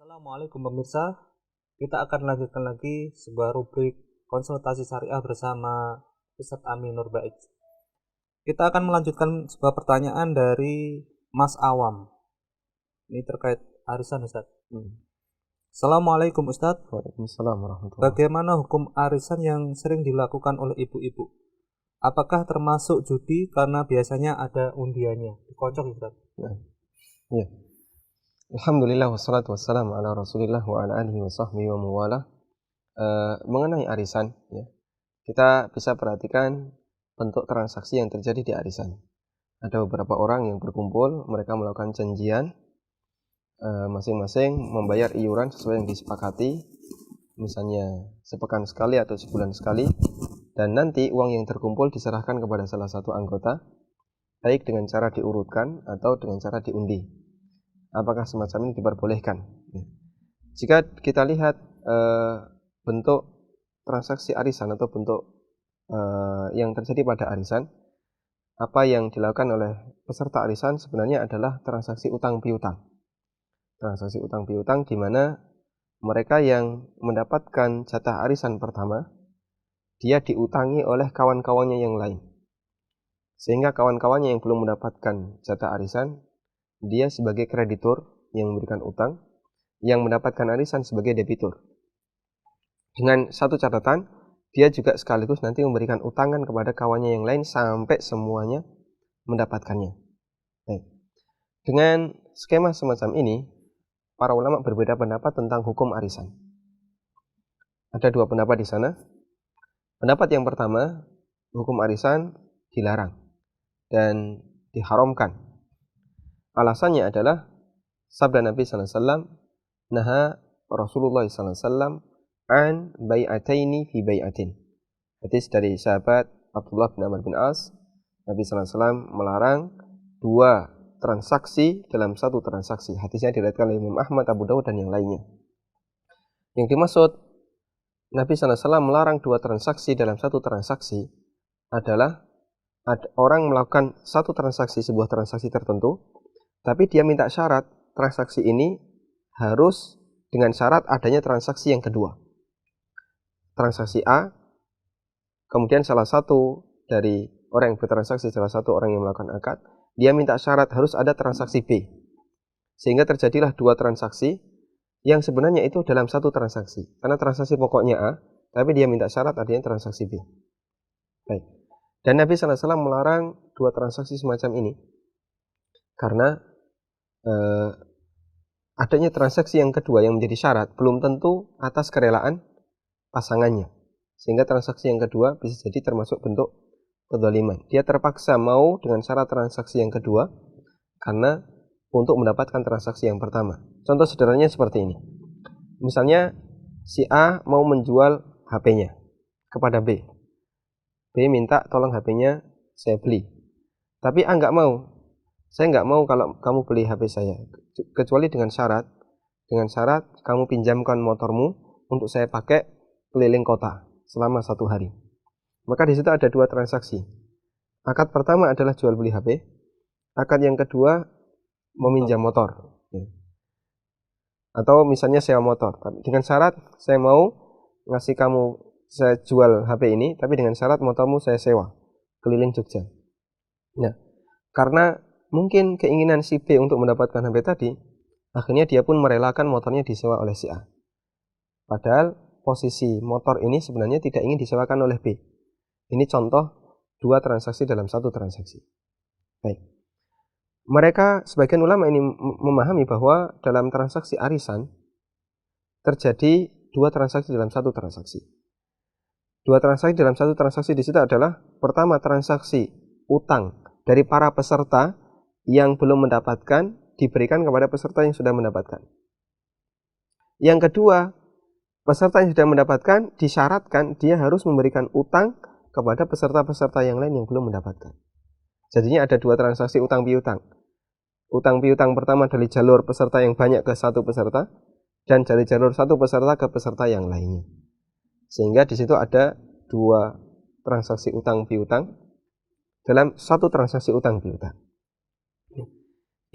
Assalamualaikum pemirsa, kita akan lanjutkan lagi sebuah rubrik konsultasi syariah bersama Ustadz Amin Nurbaiz. Kita akan melanjutkan sebuah pertanyaan dari Mas Awam. Ini terkait arisan Ustadz. Assalamualaikum Ustadz. Waalaikumsalam warahmatullahi. Bagaimana hukum arisan yang sering dilakukan oleh ibu-ibu? Apakah termasuk judi karena biasanya ada undiannya? Dikocok Ustadz. Ya. Alhamdulillah wassalatu wassalamu ala Rasulillah wa ala alihi wa sahbihi wa muwala. Mengenai arisan, ya, kita bisa perhatikan bentuk transaksi yang terjadi di arisan. Ada beberapa orang yang berkumpul, mereka melakukan janjian, masing-masing membayar iuran sesuai yang disepakati, misalnya sepekan sekali atau sebulan sekali, dan nanti uang yang terkumpul diserahkan kepada salah satu anggota, baik dengan cara diurutkan atau dengan cara diundi. Apakah semacam ini diperbolehkan? Jika kita lihat bentuk transaksi arisan atau bentuk yang terjadi pada arisan, apa yang dilakukan oleh peserta arisan sebenarnya adalah transaksi utang piutang. Transaksi utang piutang di mana mereka yang mendapatkan jatah arisan pertama, dia diutangi oleh kawan-kawannya yang lain. Sehingga kawan-kawannya yang belum mendapatkan jatah arisan, dia sebagai kreditur yang memberikan utang, yang mendapatkan arisan sebagai debitur. Dengan satu catatan, dia juga sekaligus nanti memberikan utangan kepada kawannya yang lain sampai semuanya mendapatkannya. Baik. Dengan skema semacam ini, para ulama berbeda pendapat tentang hukum arisan. Ada dua pendapat di sana. Pendapat yang pertama, hukum arisan dilarang dan diharamkan. Alasannya adalah sabda Nabi sallallahu alaihi wasallam, naha Rasulullah sallallahu alaihi wasallam an bai'ataini fi bai'atin. Hadis dari sahabat Abdullah bin Amr bin As, Nabi sallallahu alaihi wasallam melarang dua transaksi dalam satu transaksi. Hadisnya diriwayatkan oleh Imam Ahmad, Abu Dawud dan yang lainnya. Yang dimaksud Nabi sallallahu alaihi wasallam melarang dua transaksi dalam satu transaksi adalah orang melakukan satu transaksi, sebuah transaksi tertentu, tapi dia minta syarat transaksi ini harus dengan syarat adanya transaksi yang kedua. Transaksi A, kemudian salah satu dari orang yang bertransaksi, salah satu orang yang melakukan akad, dia minta syarat harus ada transaksi B. Sehingga terjadilah dua transaksi yang sebenarnya itu dalam satu transaksi. Karena transaksi pokoknya A, tapi dia minta syarat adanya transaksi B. Baik. Dan Nabi sallallahu alaihi wasallam melarang dua transaksi semacam ini karena adanya transaksi yang kedua yang menjadi syarat belum tentu atas kerelaan pasangannya, sehingga transaksi yang kedua bisa jadi termasuk bentuk kezaliman. Dia terpaksa mau dengan syarat transaksi yang kedua karena untuk mendapatkan transaksi yang pertama. Contoh sederhananya seperti ini. Misalnya si A mau menjual HP-nya kepada B. B minta tolong HP-nya saya beli, tapi A nggak mau. Saya nggak mau kalau kamu beli HP saya, kecuali dengan syarat kamu pinjamkan motormu untuk saya pakai keliling kota selama 1 hari. Maka di situ ada dua transaksi. Akad pertama adalah jual beli HP. Akad yang kedua meminjam motor. Atau misalnya sewa motor. Dengan syarat saya mau ngasih kamu, saya jual HP ini, tapi dengan syarat motormu saya sewa keliling Jogja. Nah, karena mungkin keinginan si B untuk mendapatkan HP tadi, akhirnya dia pun merelakan motornya disewa oleh si A. Padahal posisi motor ini sebenarnya tidak ingin disewakan oleh B. Ini contoh dua transaksi dalam satu transaksi. Baik. Mereka, sebagian ulama ini memahami bahwa dalam transaksi arisan terjadi dua transaksi dalam satu transaksi. Dua transaksi dalam satu transaksi di situ adalah pertama transaksi utang dari para peserta yang belum mendapatkan diberikan kepada peserta yang sudah mendapatkan. Yang kedua, peserta yang sudah mendapatkan disyaratkan dia harus memberikan utang kepada peserta-peserta yang lain yang belum mendapatkan. Jadinya ada dua transaksi utang piutang. Utang piutang pertama dari jalur peserta yang banyak ke satu peserta, dan dari jalur satu peserta ke peserta yang lainnya. Sehingga di situ ada dua transaksi utang piutang dalam satu transaksi utang piutang.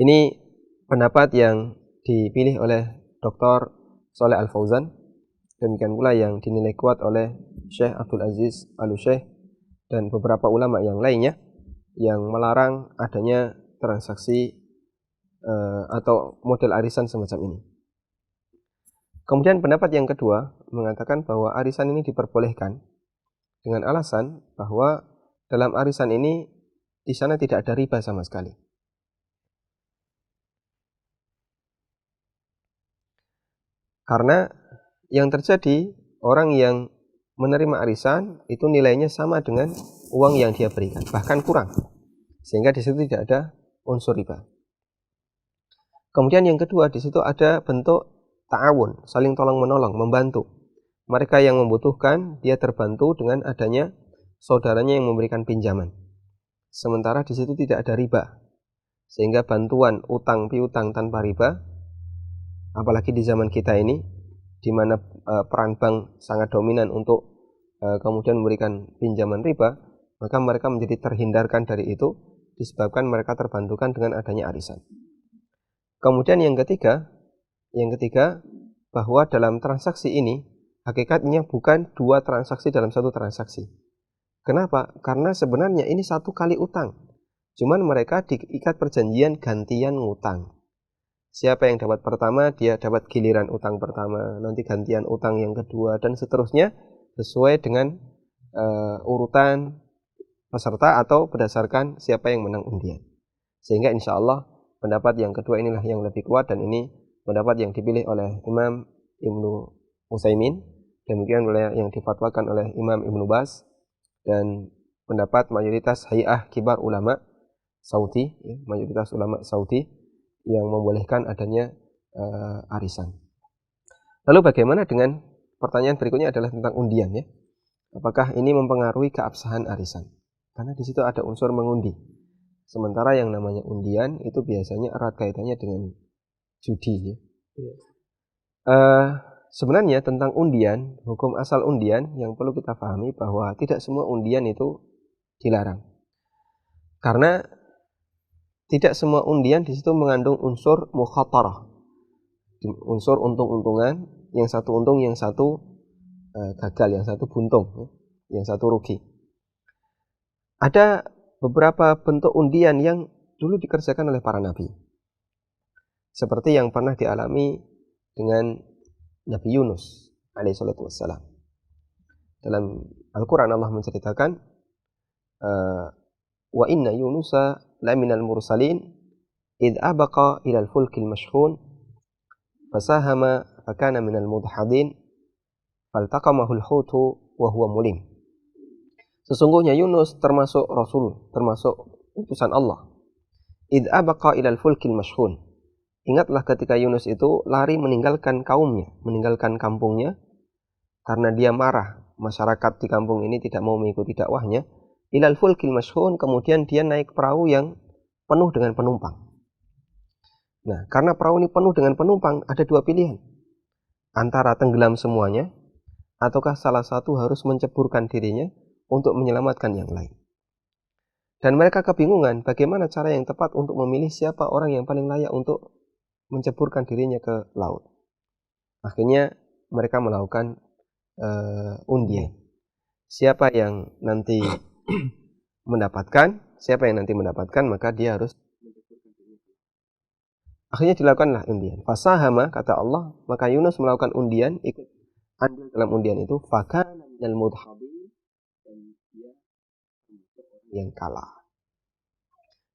Ini pendapat yang dipilih oleh Dr. Shalih Al Fauzan, demikian pula yang dinilai kuat oleh Syekh Abdul Aziz Al-Syekh dan beberapa ulama yang lainnya yang melarang adanya transaksi atau model arisan semacam ini. Kemudian pendapat yang kedua mengatakan bahwa arisan ini diperbolehkan dengan alasan bahwa dalam arisan ini di sana tidak ada riba sama sekali. Karena yang terjadi, orang yang menerima arisan itu nilainya sama dengan uang yang dia berikan, bahkan kurang. Sehingga di situ tidak ada unsur riba. Kemudian yang kedua, di situ ada bentuk ta'awun, saling tolong-menolong, membantu. Mereka yang membutuhkan, dia terbantu dengan adanya saudaranya yang memberikan pinjaman. Sementara di situ tidak ada riba. Sehingga bantuan utang piutang tanpa riba, apalagi di zaman kita ini, di mana peran bank sangat dominan untuk kemudian memberikan pinjaman riba, maka mereka menjadi terhindarkan dari itu, disebabkan mereka terbantukan dengan adanya arisan. Kemudian yang ketiga, bahwa dalam transaksi ini, hakikatnya bukan dua transaksi dalam satu transaksi. Kenapa? Karena sebenarnya ini satu kali utang. Cuman mereka diikat perjanjian gantian ngutang. Siapa yang dapat pertama, dia dapat giliran utang pertama, nanti gantian utang yang kedua, dan seterusnya sesuai dengan urutan peserta atau berdasarkan siapa yang menang undian. Sehingga insya Allah pendapat yang kedua inilah yang lebih kuat, dan ini pendapat yang dipilih oleh Imam Ibnu Utsaimin, demikian yang difatwakan oleh Imam Ibnu Baz, dan pendapat mayoritas Hay'ah Kibar Ulama Saudi, mayoritas ulama Saudi yang membolehkan adanya arisan. Lalu bagaimana dengan pertanyaan berikutnya adalah tentang undian, ya? Apakah ini mempengaruhi keabsahan arisan? Karena di situ ada unsur mengundi. Sementara yang namanya undian itu biasanya erat kaitannya dengan judi, ya. Sebenarnya tentang undian, hukum asal undian yang perlu kita pahami bahwa tidak semua undian itu dilarang. Karena tidak semua undian di situ mengandung unsur mukhatarah, unsur untung-untungan, yang satu untung, yang satu gagal, yang satu buntung, ya, yang satu rugi. Ada beberapa bentuk undian yang dulu dikerjakan oleh para nabi, seperti yang pernah dialami dengan Nabi Yunus alaihissalatu wassalam. Dalam Al-Quran Allah menceritakan, wa inna Yunusa laminal mursalin id abaqa ilal fulkil mashhun fasahama fakana minal mudhadin faltaqamahul hutu wa huwa mulim. Sesungguhnya Yunus termasuk Rasul, termasuk utusan Allah. Id abaqa ilal fulkil mashhun. Ingatlah ketika Yunus itu lari meninggalkan kaumnya, meninggalkan kampungnya, karena dia marah masyarakat di kampung ini tidak mau mengikuti dakwahnya. Ilal fulkil mashhun, kemudian dia naik perahu yang penuh dengan penumpang. Nah, karena perahu ini penuh dengan penumpang, ada dua pilihan. Antara tenggelam semuanya, ataukah salah satu harus menceburkan dirinya untuk menyelamatkan yang lain. Dan mereka kebingungan bagaimana cara yang tepat untuk memilih siapa orang yang paling layak untuk menceburkan dirinya ke laut. Akhirnya mereka melakukan undian. Siapa yang nanti mendapatkan, maka dia harus menceburkan dirinya. Akhirnya dilakukanlah undian. Fasahama, kata Allah, maka Yunus melakukan undian, ikut andil dalam undian itu. Fakana minal mudhadin, dan dia yang kalah.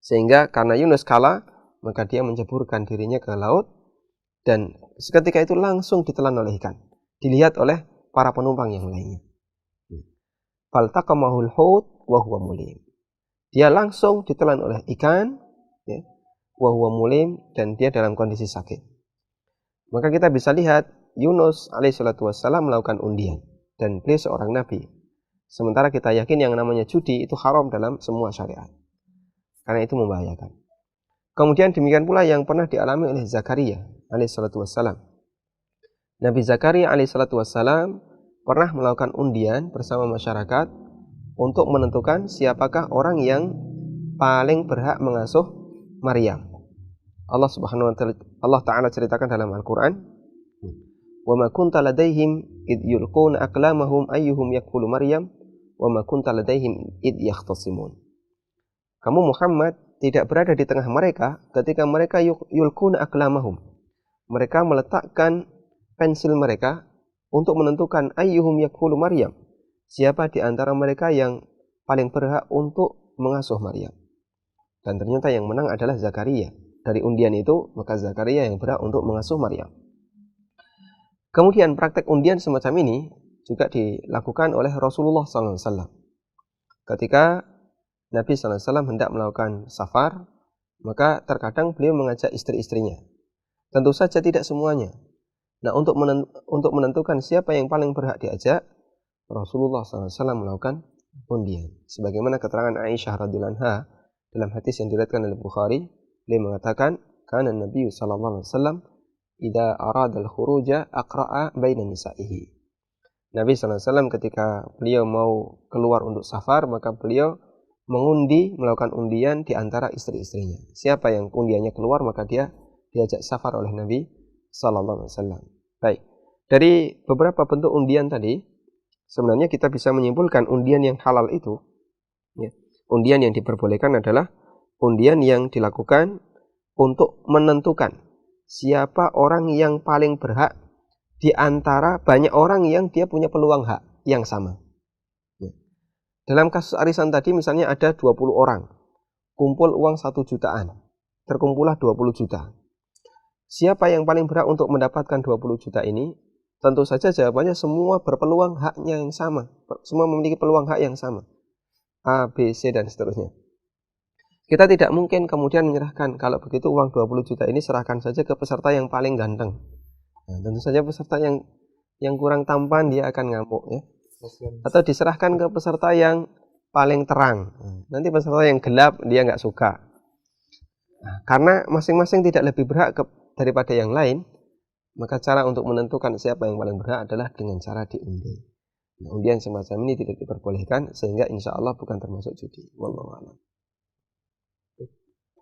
Sehingga karena Yunus kalah, maka dia menceburkan dirinya ke laut, dan seketika itu langsung ditelan oleh ikan. Dilihat oleh para penumpang yang lainnya. Faltaqamahul hut wa huwa mulim. Dia langsung ditelan oleh ikan, ya, wa huwa mulim, dan dia dalam kondisi sakit. Maka kita bisa lihat Yunus alaihissalatu wassalam melakukan undian, dan beliau seorang nabi. Sementara kita yakin yang namanya judi itu haram dalam semua syariat, karena itu membahayakan. Kemudian demikian pula yang pernah dialami oleh Zakaria alaihissalatu wassalam. Nabi Zakaria alaihissalatu wassalam pernah melakukan undian bersama masyarakat untuk menentukan siapakah orang yang paling berhak mengasuh Maryam. Allah Ta'ala ceritakan dalam Al-Quran, wa ma kunta ladaihim id yulquna aqlamahum ayyuhum yakfulu Maryam wa ma kunta ladaihim id yakhtasimun. Kamu Muhammad tidak berada di tengah mereka ketika mereka yulquna aqlamahum. Mereka meletakkan pensil mereka untuk menentukan ayyuhum yakfulu Maryam. Siapa di antara mereka yang paling berhak untuk mengasuh Maryam. Dan ternyata yang menang adalah Zakaria. Dari undian itu, maka Zakaria yang berhak untuk mengasuh Maryam. Kemudian praktek undian semacam ini juga dilakukan oleh Rasulullah SAW. Ketika Nabi SAW hendak melakukan safar, maka terkadang beliau mengajak istri-istrinya. Tentu saja tidak semuanya. Nah, untuk menentukan siapa yang paling berhak diajak, Rasulullah SAW melakukan undian. Sebagaimana keterangan Aisyah radhiyallahu anha dalam hadis yang diriwayatkan oleh Bukhari, beliau mengatakan, "Kana Nabi sallallahu alaihi wasallam idza arada al-khuruja aqra'a baina nisa'ihi." Nabi sallallahu alaihi wasallam ketika beliau mau keluar untuk safar, maka beliau melakukan undian di antara istri-istrinya. Siapa yang undiannya keluar, maka dia diajak safar oleh Nabi sallallahu alaihi wasallam. Baik. Dari beberapa bentuk undian tadi, sebenarnya kita bisa menyimpulkan undian yang halal itu, ya, undian yang diperbolehkan adalah undian yang dilakukan untuk menentukan siapa orang yang paling berhak di antara banyak orang yang dia punya peluang hak yang sama. Ya. Dalam kasus arisan tadi misalnya ada 20 orang, kumpul uang 1 jutaan, terkumpullah 20 juta. Siapa yang paling berhak untuk mendapatkan 20 juta ini? Tentu saja jawabannya semua berpeluang haknya yang sama. Semua memiliki peluang hak yang sama. A, B, C, dan seterusnya. Kita tidak mungkin kemudian menyerahkan, kalau begitu uang 20 juta ini serahkan saja ke peserta yang paling ganteng. Nah, tentu saja peserta yang kurang tampan dia akan ngamuk, ya. Atau diserahkan ke peserta yang paling terang. Nanti peserta yang gelap dia nggak suka. Nah, karena masing-masing tidak lebih berhak daripada yang lain, maka cara untuk menentukan siapa yang paling berhak adalah dengan cara diundi. Nah, undian semacam ini tidak diperbolehkan, sehingga insya Allah bukan termasuk judi. Wallahu a'lam.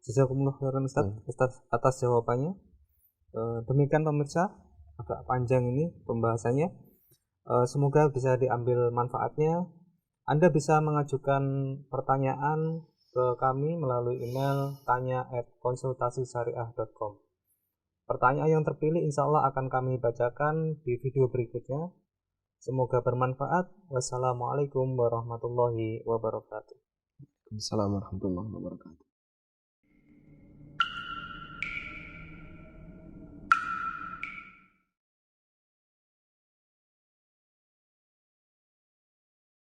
Jazakumullah khairan Ustaz atas jawabannya. Demikian pemirsa, agak panjang ini pembahasannya. Semoga bisa diambil manfaatnya. Anda bisa mengajukan pertanyaan ke kami melalui email tanya@konsultasisyariah.com. Pertanyaan yang terpilih insya Allah akan kami bacakan di video berikutnya. Semoga bermanfaat. Wassalamualaikum warahmatullahi wabarakatuh. Assalamualaikum warahmatullahi wabarakatuh.